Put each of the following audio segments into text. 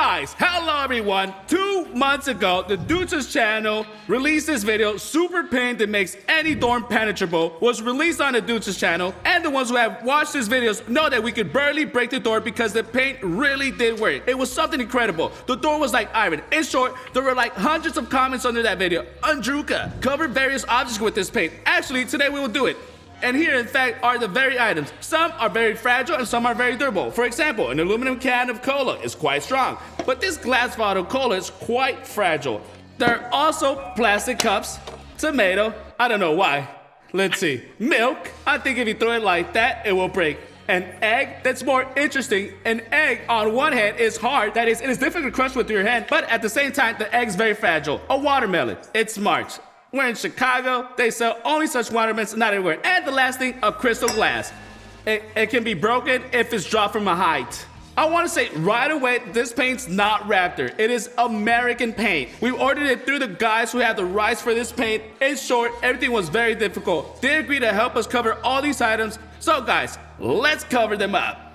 Guys, hello everyone. 2 months ago, the Dudes channel released this video, Super Paint that makes any door impenetrable, was released on the Dudes channel, and the ones who have watched these videos know that we could barely break the door because the paint really did work. It was something incredible. The door was like iron. In short, there were like hundreds of comments under that video. Andruka covered various objects with this paint. Actually, today we will do it. And here, in fact, are the very items. Some are very fragile and some are very durable. For example, an aluminum can of cola is quite strong, but this glass bottle of cola is quite fragile. There are also plastic cups, tomato, I don't know why. Let's see, milk, I think if you throw it like that, it will break. An egg, that's more interesting. An egg, on one hand, is hard. That is, it is difficult to crush with your hand, but at the same time, the egg's very fragile. A watermelon, it's March. We're in Chicago, they sell only such watermelons, not everywhere. And the last thing, a crystal glass. It can be broken if it's dropped from a height. I want to say right away, this paint's not Raptor. It is American paint. We ordered it through the guys who have the rights for this paint. In short, everything was very difficult. They agreed to help us cover all these items. So guys, let's cover them up.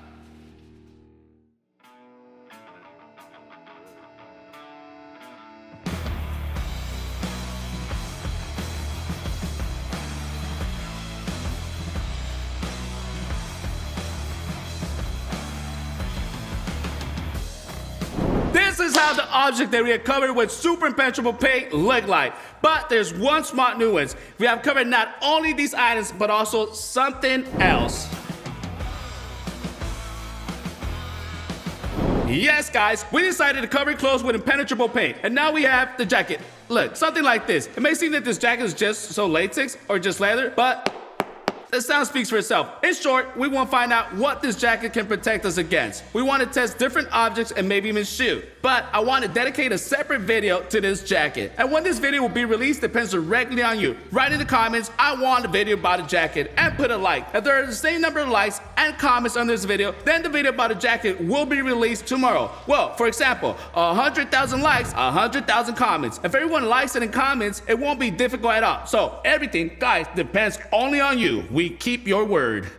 This is how the object that we have covered with super impenetrable paint look like. But there's one smart nuance. We have covered not only these items, but also something else. Yes, guys, we decided to cover clothes with impenetrable paint. And now we have the jacket. Look, something like this. It may seem that this jacket is just so latex or just leather, but the sound speaks for itself. In short, we want to find out what this jacket can protect us against. We want to test different objects and maybe even shoot. But I want to dedicate a separate video to this jacket. And when this video will be released depends directly on you. Write in the comments, I want a video about a jacket, and put a like. If there are the same number of likes and comments on this video, then the video about a jacket will be released tomorrow. Well, for example, 100,000 likes, 100,000 comments. If everyone likes it and comments, it won't be difficult at all. So everything, guys, depends only on you. We keep your word.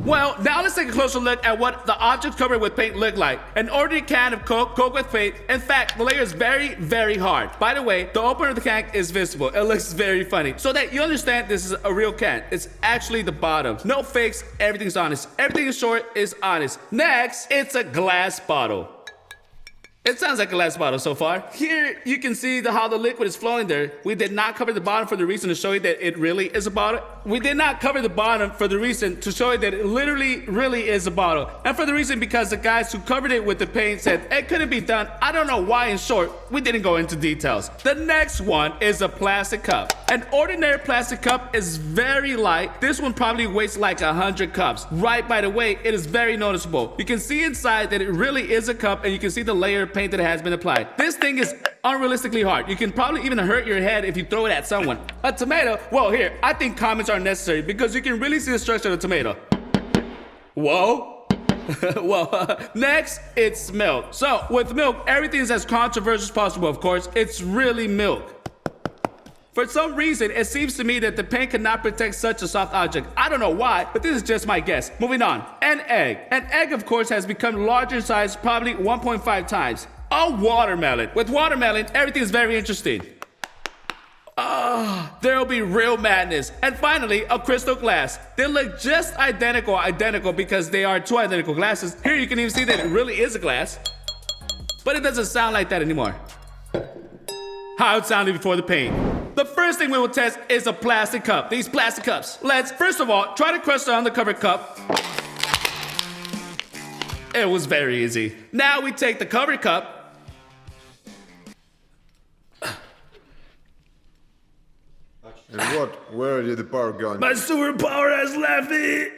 Well, now let's take a closer look at what the objects covered with paint look like. An ordinary can of Coke with paint. In fact, the layer is very, very hard. By the way, the opener of the can is visible. It looks very funny. So that you understand this is a real can. It's actually the bottom. No fakes, everything's honest. Everything in short is honest. Next, it's a glass bottle. It sounds like a glass bottle so far. Here, you can see how the liquid is flowing there. We did not cover the bottom for the reason to show you that it really is a bottle. We did not cover the bottom for the reason to show you that it literally, really is a bottle. And for the reason because the guys who covered it with the paint said it couldn't be done. I don't know why. In short, we didn't go into details. The next one is a plastic cup. An ordinary plastic cup is very light. This one probably weighs like 100 cups. Right, by the way, it is very noticeable. You can see inside that it really is a cup, and you can see the layer of paint that has been applied. This thing is unrealistically hard. You can probably even hurt your head if you throw it at someone. A tomato, well here, I think comments are necessary because you can really see the structure of the tomato. Whoa. Well, next, it's milk. So, with milk, everything is as controversial as possible, of course. It's really milk. For some reason, it seems to me that the paint cannot protect such a soft object. I don't know why, but this is just my guess. Moving on. An egg. An egg, of course, has become larger in size, probably 1.5 times. A watermelon. With watermelon, everything is very interesting. There'll be real madness. And finally, a crystal glass. They look just identical because they are two identical glasses. Here you can even see that it really is a glass. But it doesn't sound like that anymore. How it sounded before the paint. The first thing we will test is a plastic cup. These plastic cups. Let's, first of all, try to crush the undercover cup. It was very easy. Now we take the covered cup. And what? Where did the power go? My superpower has left me.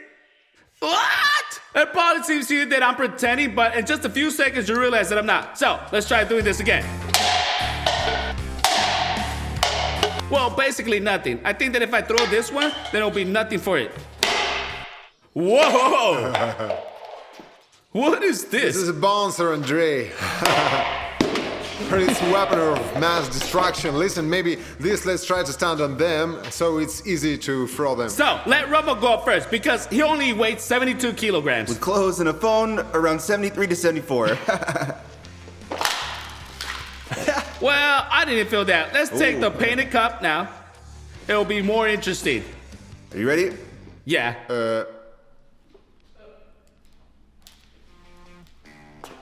What? It probably seems to you that I'm pretending, but in just a few seconds you realize that I'm not. So, let's try doing this again. Well, basically nothing. I think that if I throw this one, then it'll be nothing for it. Whoa! What is this? This is a bouncer, Andre. It's a weapon of mass destruction. Listen, maybe let's try to stand on them so it's easy to throw them. So, let Rumble go up first because he only weighs 72 kilograms. With clothes and a phone, around 73 to 74. Well, I didn't feel that. Let's take the painted cup now. It'll be more interesting. Are you ready? Yeah.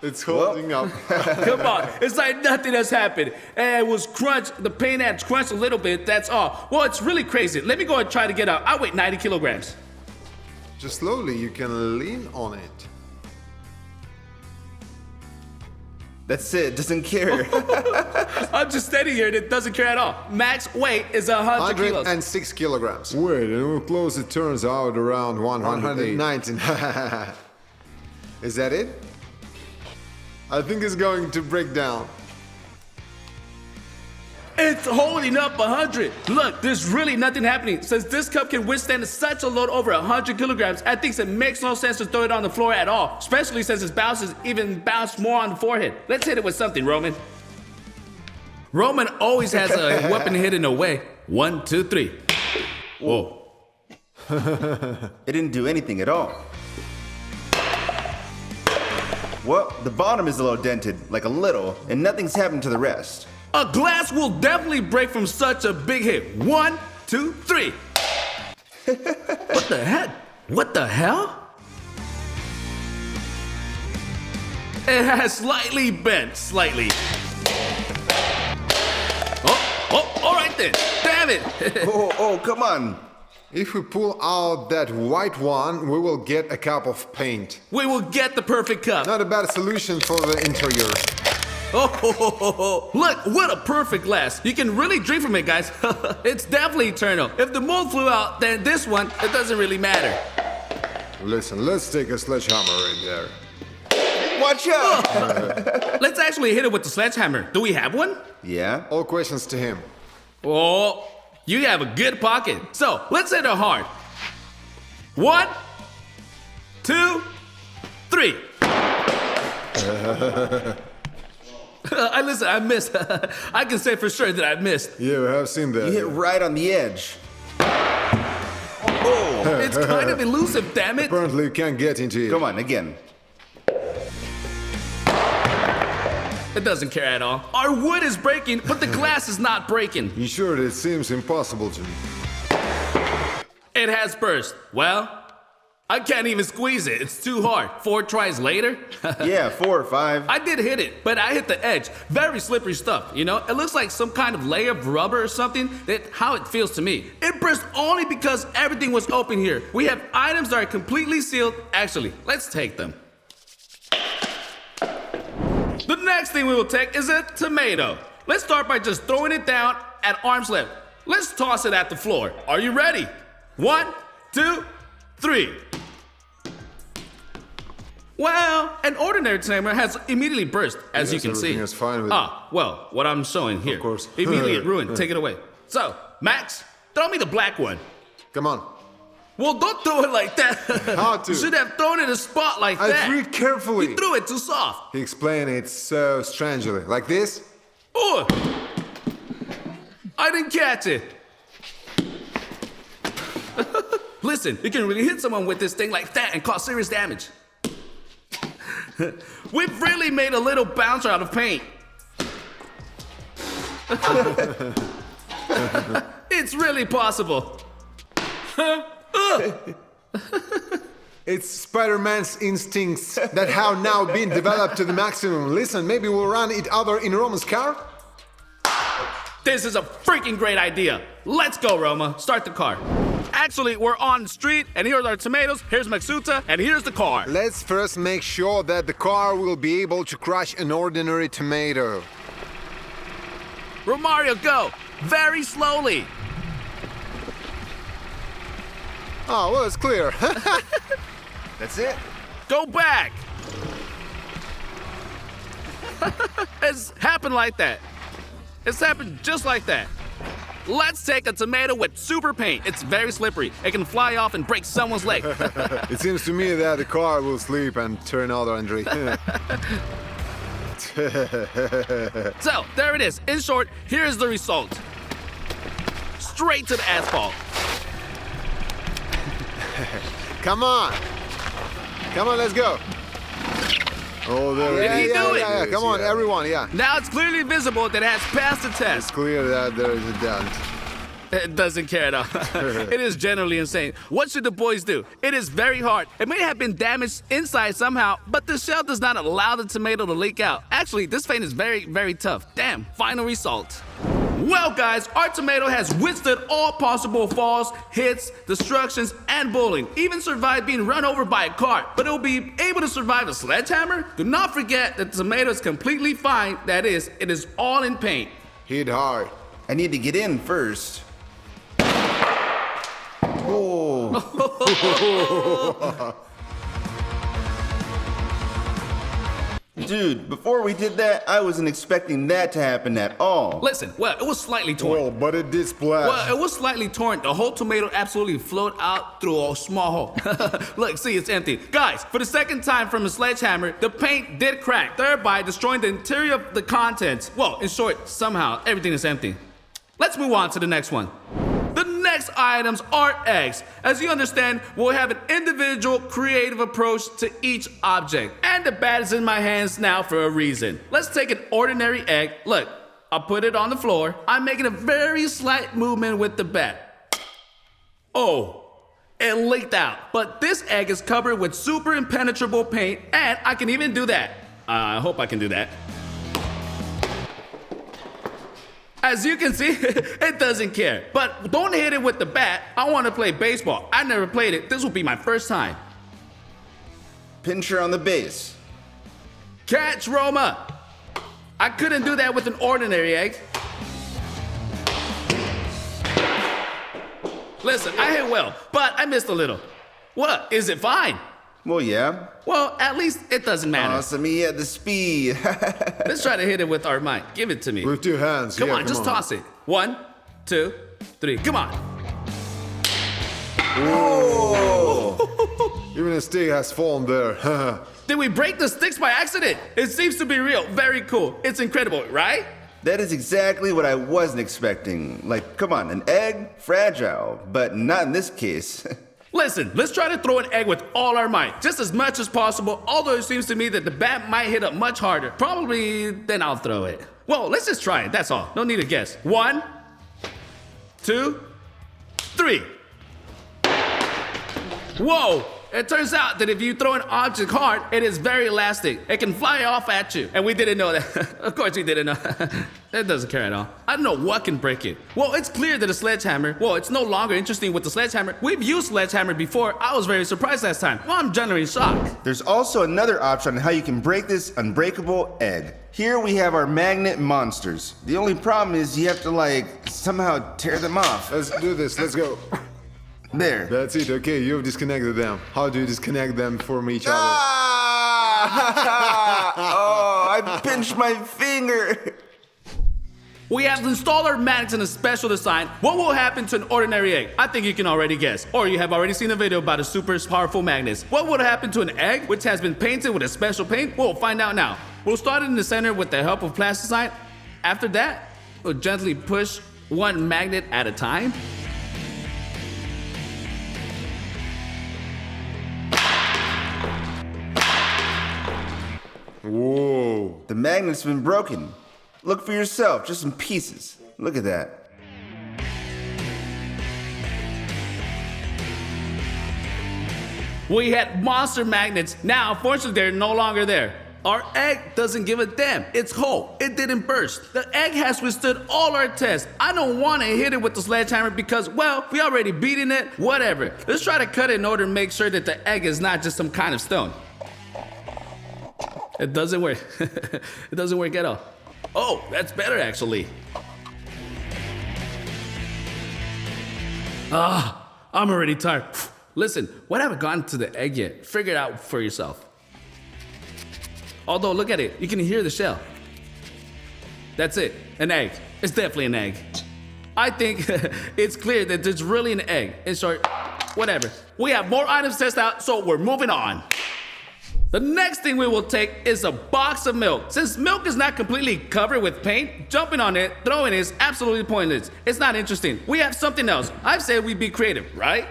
It's holding up. Come on. It's like nothing has happened. And it was crunched. The paint had crunched a little bit. That's all. Well, it's really crazy. Let me go and try to get up. I weigh 90 kilograms. Just slowly, you can lean on it. That's it. Doesn't care. I'm just standing here and it doesn't care at all. Max weight is 100 kilos. 106 kilograms. Wait, and up close it turns out around 119. Is that it? I think it's going to break down. It's holding up 100. Look, there's really nothing happening. Since this cup can withstand such a load over 100 kilograms, I think it makes no sense to throw it on the floor at all, especially since it even bounced more on the forehead. Let's hit it with something, Roman. Roman always has a weapon hidden away. 1, 2, 3. Whoa. It didn't do anything at all. Well, the bottom is a little dented, like a little, and nothing's happened to the rest. A glass will definitely break from such a big hit. 1, 2, 3. What the heck? What the hell? It has slightly bent, slightly. Oh, all right then. Damn it. Oh, come on. If we pull out that white one, we will get a cup of paint. We will get the perfect cup. Not a bad solution for the interior. Oh, look, what a perfect glass. You can really drink from it, guys. It's definitely eternal. If the mold flew out, then this one, it doesn't really matter. Listen, let's take a sledgehammer in there. Watch out! Let's actually hit it with the sledgehammer. Do we have one? Yeah? All questions to him. Oh, you have a good pocket. So, let's hit it hard. 1, 2, 3. Listen, I missed. I can say for sure that I missed. Yeah, I have seen that. You hit right on the edge. Oh! It's kind of elusive, damn it. Apparently you can't get into it. Come on, again. It doesn't care at all. Our wood is breaking, but the glass is not breaking. You sure it seems impossible to me? It has burst. Well, I can't even squeeze it. It's too hard. 4 tries later? Yeah, 4 or 5. I did hit it, but I hit the edge. Very slippery stuff, you know? It looks like some kind of layer of rubber or something. That's how it feels to me. It burst only because everything was open here. We have items that are completely sealed. Actually, let's take them. The next thing we will take is a tomato. Let's start by just throwing it down at arm's length. Let's toss it at the floor. Are you ready? 1, 2, 3. Well, an ordinary tomato has immediately burst, as you can see. Everything is fine with it. Well, what I'm showing here. Of course. Immediately ruined. Take it away. So, Max, throw me the black one. Come on. Well, don't throw it like that. How to? You should have thrown it in a spot like I that. threw it carefully. You threw it too soft. He explained it so strangely. Like this? Oh! I didn't catch it. Listen, you can really hit someone with this thing like that and cause serious damage. We've really made a little bouncer out of paint. It's really possible. It's Spider-Man's instincts that have now been developed to the maximum. Listen, maybe we'll run it over in Roman's car? This is a freaking great idea. Let's go, Roma. Start the car. Actually, we're on the street, and here's our tomatoes, here's Maxuta, and here's the car. Let's first make sure that the car will be able to crush an ordinary tomato. Romario, go! Very slowly. Oh, well, it's clear. That's it. Go back. It's happened like that. It's happened just like that. Let's take a tomato with super paint. It's very slippery. It can fly off and break someone's leg. It seems to me that the car will sleep and turn out Andre. So, there it is. In short, here's the result. Straight to the asphalt. Come on. Come on, let's go. Oh, there Did he do it? Yeah, come on, everyone, yeah. Now it's clearly visible that it has passed the test. Clear that there is a dent. It doesn't care at all. It is generally insane. What should the boys do? It is very hard. It may have been damaged inside somehow, but the shell does not allow the tomato to leak out. Actually, this paint is very, very tough. Damn, final result. Well, guys, our tomato has withstood all possible falls, hits, destructions, and bullying. Even survived being run over by a car. But it will be able to survive a sledgehammer? Do not forget that the tomato is completely fine. That is, it is all in paint. Hit hard. I need to get in first. Oh. Dude, before we did that, I wasn't expecting that to happen at all. Listen, well, it was slightly torn. Oh, but it did splash. Well, it was slightly torn. The whole tomato absolutely flowed out through a small hole. Look, see, it's empty. Guys, for the second time from a sledgehammer, the paint did crack, thereby destroying the interior of the contents. Well, in short, somehow, everything is empty. Let's move on to the next one. The next items are eggs. As you understand, we'll have an individual creative approach to each object. And the bat is in my hands now for a reason. Let's take an ordinary egg. Look, I'll put it on the floor. I'm making a very slight movement with the bat. Oh, it leaked out. But this egg is covered with super impenetrable paint, and I can even do that. I hope I can do that. As you can see, it doesn't care. But don't hit it with the bat. I want to play baseball. I never played it. This will be my first time. Pincher on the base. Catch Roma. I couldn't do that with an ordinary egg. Listen, I hit well, but I missed a little. What? Is it fine? Well, yeah. Well, at least it doesn't matter. Awesome, he had the speed. Let's try to hit it with our mic. Give it to me. With 2 hands. Come yeah, on, just toss it. 1, 2, 3. Come on. Whoa! Even a stick has fallen there. Did we break the sticks by accident? It seems to be real. Very cool. It's incredible, right? That is exactly what I wasn't expecting. Like, come on, an egg? Fragile. But not in this case. Listen, let's try to throw an egg with all our might, just as much as possible, although it seems to me that the bat might hit up much harder. Probably, then I'll throw it. Well, let's just try it, that's all. No need to guess. 1, 2, 3. Whoa! It turns out that if you throw an object hard, it is very elastic. It can fly off at you. And we didn't know that. Of course we didn't know. It doesn't care at all. I don't know what can break it. Well, it's clear that a sledgehammer, well, it's no longer interesting with the sledgehammer. We've used sledgehammer before. I was very surprised last time. Well, I'm generally shocked. There's also another option on how you can break this unbreakable egg. Here we have our magnet monsters. The only problem is you have to, like, somehow tear them off. Let's do this. Let's go. There. That's it. Okay, you've disconnected them. How do you disconnect them from each other? Oh, I pinched my finger. We have installed our magnets in a special design. What will happen to an ordinary egg? I think you can already guess. Or you have already seen a video about a super powerful magnets. What would happen to an egg which has been painted with a special paint? We'll find out now. We'll start it in the center with the help of plasticine. After that, we'll gently push one magnet at a time. Whoa. The magnet's been broken. Look for yourself, just in pieces. Look at that. We had monster magnets. Now, unfortunately, they're no longer there. Our egg doesn't give a damn. It's whole. It didn't burst. The egg has withstood all our tests. I don't want to hit it with the sledgehammer because, well, we already beaten it. Whatever. Let's try to cut it in order to make sure that the egg is not just some kind of stone. It doesn't work. It doesn't work at all. Oh, that's better actually. I'm already tired. Listen, what haven't gotten to the egg yet? Figure it out for yourself. Although, look at it. You can hear the shell. That's it. An egg. It's definitely an egg. I think it's clear that it's really an egg. In short, whatever. We have more items to test out, so we're moving on. The next thing we will take is a box of milk. Since milk is not completely covered with paint, jumping on it, throwing it is absolutely pointless. It's not interesting. We have something else. I've said we be creative, right?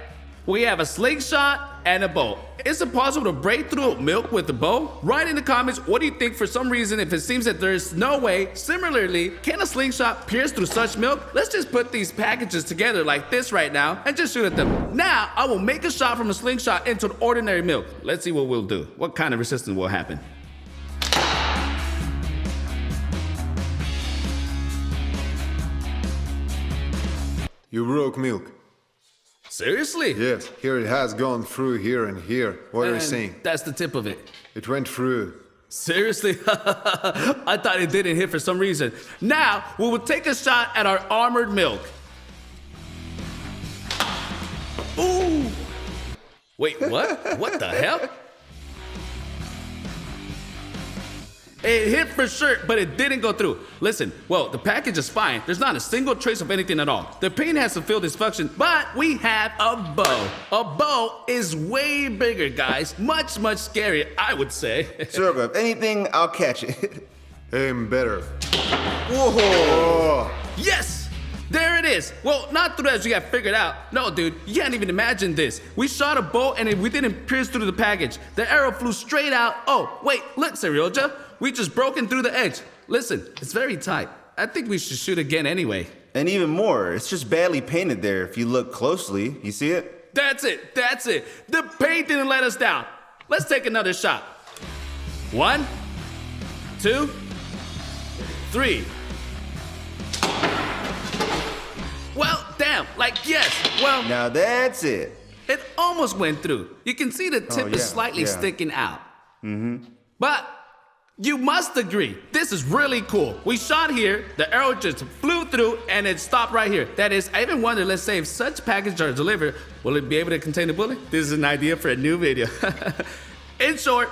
We have a slingshot, and a bow. Is it possible to break through milk with a bow? Write in the comments, what do you think for some reason if it seems that there's no way? Similarly, can a slingshot pierce through such milk? Let's just put these packages together like this right now and just shoot at them. Now, I will make a shot from a slingshot into an ordinary milk. Let's see what we'll do. What kind of resistance will happen? You broke milk. Seriously? Yes, here it has gone through here and here. What are you saying? That's the tip of it. It went through. Seriously? I thought it didn't hit for some reason. Now, we will take a shot at our armored milk. Ooh! Wait, what? What the hell? It hit for sure, but it didn't go through. Listen, well, the package is fine. There's not a single trace of anything at all. The paint has some field dysfunction, but we have a bow. A bow is way bigger, guys. Much, much scarier, I would say. Circle, if anything, I'll catch it. Aim better. Whoa! Oh, Yes! There it is. Well, not through as you got figured out. No, dude, you can't even imagine this. We shot a bolt and we didn't pierce through the package. The arrow flew straight out. Oh, wait, look, Serioja. We just broken through the edge. Listen, it's very tight. I think we should shoot again anyway. And even more, it's just badly painted there if you look closely. You see it? That's it. That's it. The paint didn't let us down. Let's take another shot. 1, 2, 3. Well, damn, like yes. Well, Now that's it. it almost went through. You can see the tip is slightly sticking out. But you must agree, this is really cool. We shot here, the arrow just flew through, and it stopped right here. That is, I even wonder, let's say if such packages are delivered, will it be able to contain the bullet? This is an idea for a new video. In short,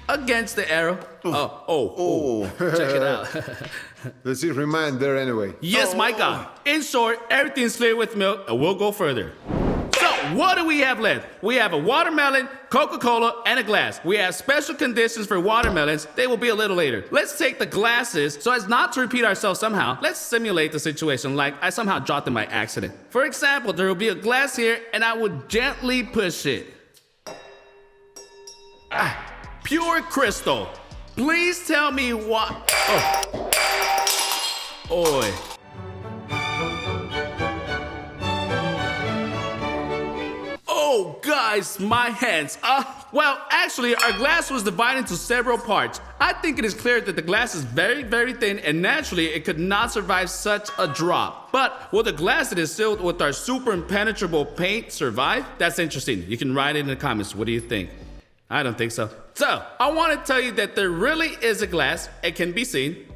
against the arrow. Check it out. does it remain there anyway? Yes, my God. In short, everything's clear with milk, and we'll go further. So, what do we have left? We have a watermelon, Coca Cola, and a glass. We have special conditions for watermelons. They will be a little later. Let's take the glasses, so as not to repeat ourselves somehow, let's simulate the situation like I somehow dropped them by accident. For example, there will be a glass here, and I would gently push it. Pure crystal. Please tell me what. Oi. Oh, guys, my hands. Well, actually, our glass was divided into several parts. I think it is clear that the glass is very, very thin, and naturally, it could not survive such a drop. But will the glass that is sealed with our super impenetrable paint survive? That's interesting. You can write it in the comments. What do you think? I don't think so. So, I want to tell you that there really is a glass. It can be seen.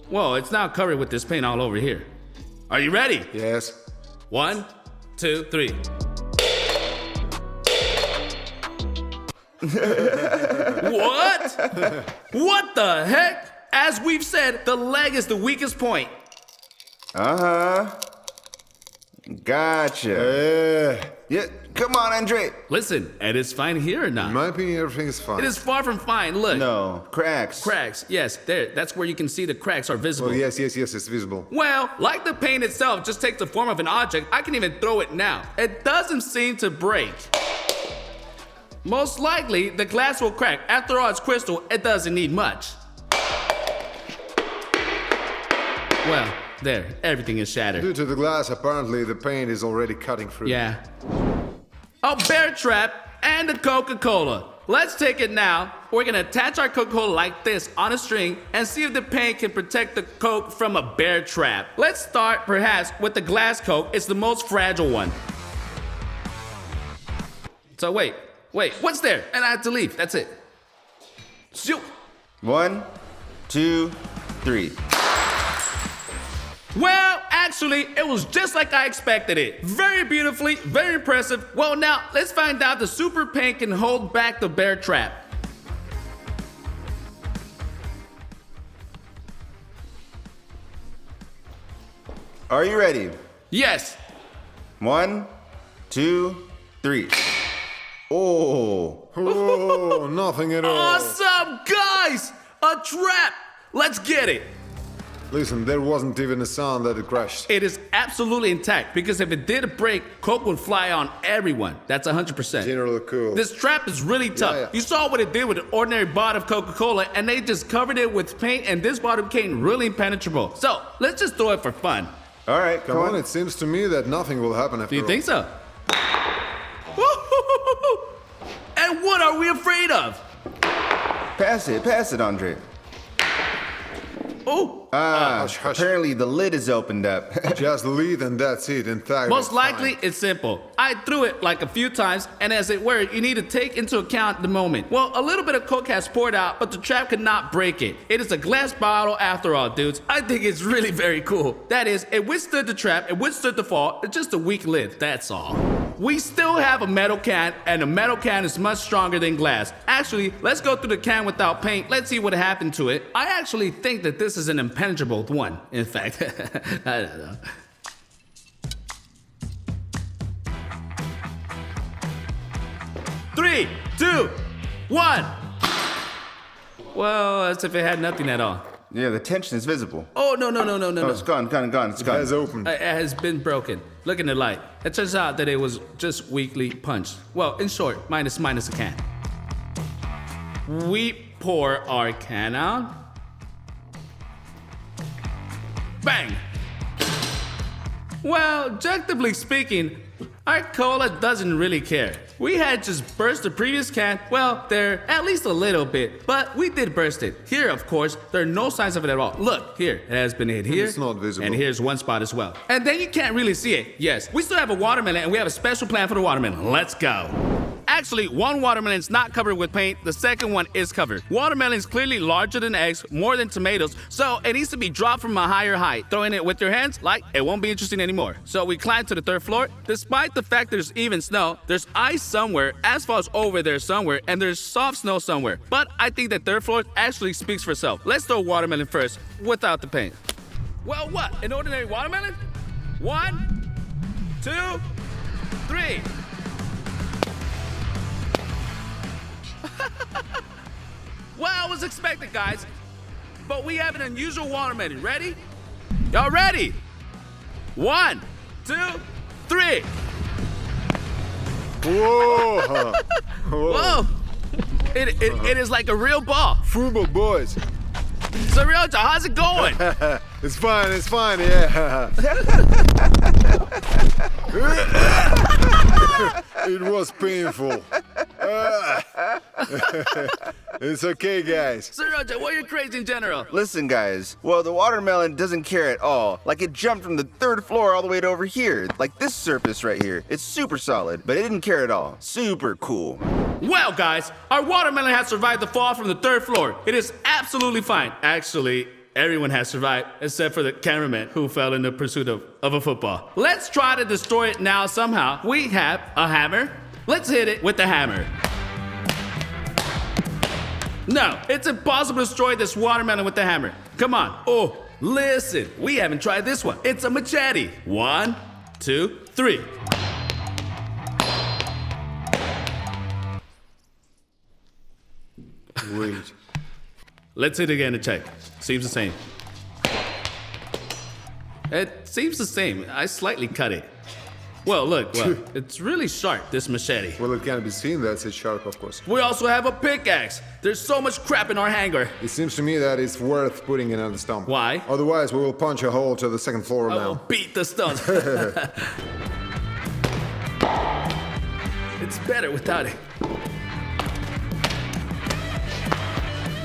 Whoa, it's now covered with this paint all over here. Are you ready? Yes. 1, 2, 3. What? What the heck? As we've said, the leg is the weakest point. Gotcha. Yeah, come on, Andre. Listen, it is fine here or not? In my opinion, everything is fine. It is far from fine. Look. No, cracks. Cracks. Yes, there. That's where you can see the cracks are visible. Well, yes, it's visible. Well, like the paint itself just takes the form of an object, I can even throw it now. It doesn't seem to break. Most likely, the glass will crack. After all, it's crystal, it doesn't need much. Well, there, everything is shattered. Due to the glass, apparently the paint is already cutting through. Yeah. A bear trap and a Coca Cola. Let's take it now. We're gonna attach our Coca Cola like this on a string and see if the paint can protect the Coke from a bear trap. Let's start perhaps with the glass Coke. It's the most fragile one. So wait, what's there? And I have to leave, that's it. Shoot. 1, 2, 3. Well, actually, it was just like I expected it. Very beautifully, very impressive. Well, now, let's find out the super paint can hold back the bear trap. Are you ready? Yes. 1, 2, 3. Oh. Oh, nothing at all. Awesome, guys! A trap! Let's get it. Listen, there wasn't even a sound that it crashed. It is absolutely intact because if it did break, Coke would fly on everyone. That's 100%. Generally cool. This trap is really tough. Yeah. You saw what it did with an ordinary bottle of Coca Cola, and they just covered it with paint, and this bottle became really impenetrable. So let's just throw it for fun. All right, Come on, it seems to me that nothing will happen after Do you all. think so? And what are we afraid of? Pass it, Andre. Oh, Hush, hush. Apparently the lid is opened up. Just lead and that's it. In fact, most it's likely fine. it's simple. I threw it like a few times, and as it were, you need to take into account the moment. Well, a little bit of Coke has poured out, but the trap could not break it. It is a glass bottle after all, dudes. I think it's really very cool. That is, it withstood the trap, it withstood the fall. It's just a weak lid, that's all. We still have a metal can, and a metal can is much stronger than glass. Actually, let's go through the can without paint. Let's see what happened to it. I actually think that this is an impenetrable one, in fact. I don't know. Three, two, one. Well, as if it had nothing at all. Yeah, the tension is visible. Oh, no. Oh, it's gone. It's gone. It's open. It has been broken. Look in the light. It turns out that it was just weakly punched. Well, in short, minus a can. We pour our can out. Bang! Well, objectively speaking, our cola doesn't really care. We had just burst the previous can, well, there, at least a little bit, but we did burst it. Here, of course, there are no signs of it at all. Look, here, it has been hit here. It's not visible. And here's one spot as well. And then you can't really see it. Yes, we still have a watermelon, and we have a special plan for the watermelon. Let's go. Actually, one watermelon is not covered with paint, the second one is covered. Watermelon is clearly larger than eggs, more than tomatoes, so it needs to be dropped from a higher height. Throwing it with your hands, like, it won't be interesting anymore. So we climb to the third floor. Despite the fact there's even snow, there's ice somewhere, asphalt's over there somewhere, and there's soft snow somewhere. But I think that third floor actually speaks for itself. Let's throw watermelon first, without the paint. Well, what, an ordinary watermelon? 1, 2, 3. Well, I was expecting, guys. But we have an unusual watermelon. Ready? Y'all ready? 1, 2, 3. Whoa! Whoa! It is like a real ball. Football boys. Surrealta, how's it going? It's fine, yeah. It was painful. It's okay, guys. Surrealta, well, you're crazy in general. Listen, guys. Well, the watermelon doesn't care at all. Like, it jumped from the third floor all the way to over here. Like this surface right here. It's super solid, but it didn't care at all. Super cool. Well, guys, our watermelon has survived the fall from the third floor. It is absolutely fine. Actually, everyone has survived except for the cameraman who fell in the pursuit of a football. Let's try to destroy it now somehow. We have a hammer. Let's hit it with the hammer. No, it's impossible to destroy this watermelon with the hammer. Come on. Oh, listen, we haven't tried this one. It's a machete. 1, 2, 3. Wait. Let's hit it again to check. Seems the same. It seems the same. I slightly cut it. Well, look, it's really sharp, this machete. Well, it can't be seen, that's it sharp, of course. We also have a pickaxe. There's so much crap in our hangar. It seems to me that it's worth putting it on the stump. Why? Otherwise, we will punch a hole to the second floor I will now. beat the stones. It's better without it.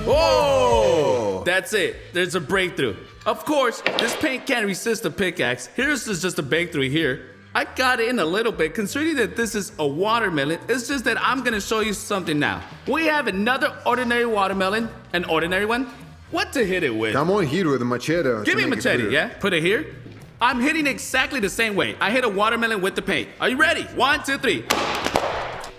Whoa! That's it. There's a breakthrough. Of course, this paint can't resist a pickaxe. Here's just a breakthrough here. I got in a little bit, considering that this is a watermelon. It's just that I'm gonna show you something now. We have another ordinary watermelon, an ordinary one. What to hit it with? Come on, hit with a machete. Give me a machete, yeah? Put it here. I'm hitting exactly the same way. I hit a watermelon with the paint. Are you ready? 1, 2, 3.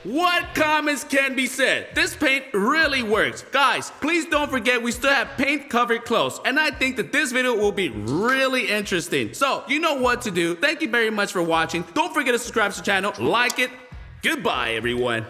What comments can be said? This paint really works. Guys, please don't forget we still have paint covered clothes. And I think that this video will be really interesting. So, you know what to do. Thank you very much for watching. Don't forget to subscribe to the channel, like it. Goodbye, everyone.